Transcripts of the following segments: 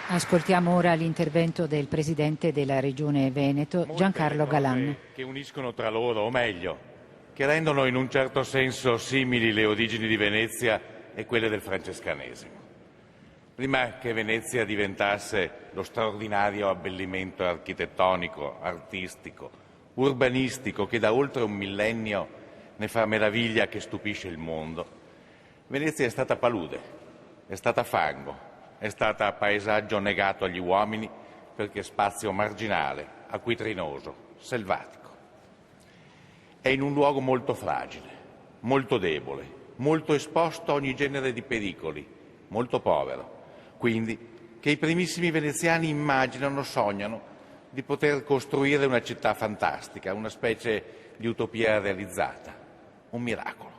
Ascoltiamo ora l'intervento del Presidente della Regione Veneto, Giancarlo Galan. Che uniscono tra loro, o meglio, che rendono in un certo senso simili le origini di Venezia e quelle del francescanesimo. Prima che Venezia diventasse lo straordinario abbellimento architettonico, artistico, urbanistico che da oltre un millennio ne fa meraviglia che stupisce il mondo, Venezia è stata palude, è stata fango, è stata paesaggio negato agli uomini perché spazio marginale, acquitrinoso, selvatico. È in un luogo molto fragile, molto debole, molto esposto a ogni genere di pericoli, molto povero. Quindi che i primissimi veneziani immaginano, sognano di poter costruire una città fantastica, una specie di utopia realizzata, un miracolo.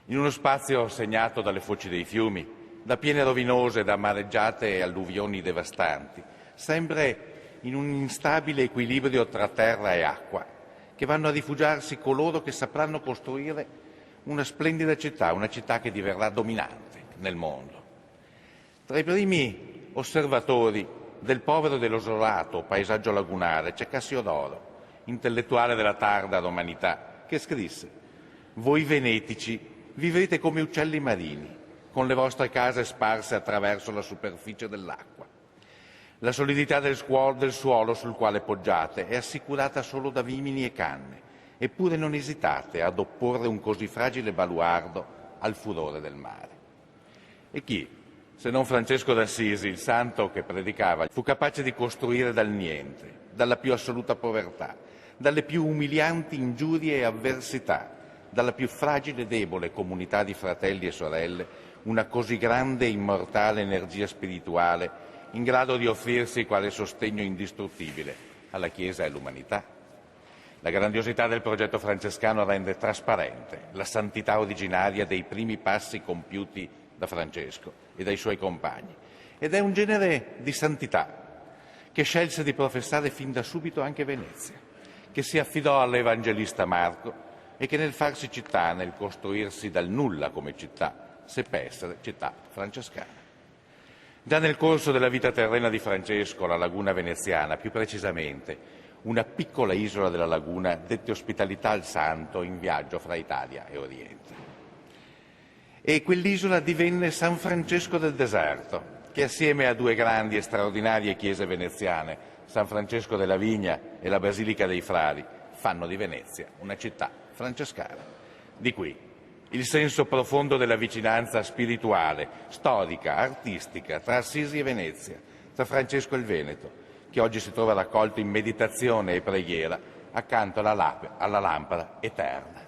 In uno spazio segnato dalle foci dei fiumi, da piene rovinose, da mareggiate e alluvioni devastanti, sempre in un instabile equilibrio tra terra e acqua, che vanno a rifugiarsi coloro che sapranno costruire una splendida città, una città che diverrà dominante nel mondo. Tra i primi osservatori del povero e dell'osolato paesaggio lagunare c'è Cassiodoro, intellettuale della tarda romanità, che scrisse: «Voi venetici vivete come uccelli marini, con le vostre case sparse attraverso la superficie dell'acqua. La solidità del suolo sul quale poggiate è assicurata solo da vimini e canne, eppure non esitate ad opporre un così fragile baluardo al furore del mare». E chi, se non Francesco d'Assisi, il santo che predicava, fu capace di costruire dal niente, dalla più assoluta povertà, dalle più umilianti ingiurie e avversità, dalla più fragile e debole comunità di fratelli e sorelle, una così grande e immortale energia spirituale in grado di offrirsi quale sostegno indistruttibile alla Chiesa e all'umanità? La grandiosità del progetto francescano rende trasparente la santità originaria dei primi passi compiuti da Francesco e dai suoi compagni, ed è un genere di santità che scelse di professare fin da subito anche Venezia, che si affidò all'evangelista Marco e che nel farsi città, nel costruirsi dal nulla come città, seppe essere città francescana. Già nel corso della vita terrena di Francesco, la laguna veneziana, più precisamente una piccola isola della laguna, dette ospitalità al santo in viaggio fra Italia e Oriente. E quell'isola divenne San Francesco del Deserto, che assieme a due grandi e straordinarie chiese veneziane, San Francesco della Vigna e la Basilica dei Frari, fanno di Venezia una città francescana. Di qui il senso profondo della vicinanza spirituale, storica, artistica tra Assisi e Venezia, tra Francesco e il Veneto, che oggi si trova raccolto in meditazione e preghiera accanto alla lampada eterna.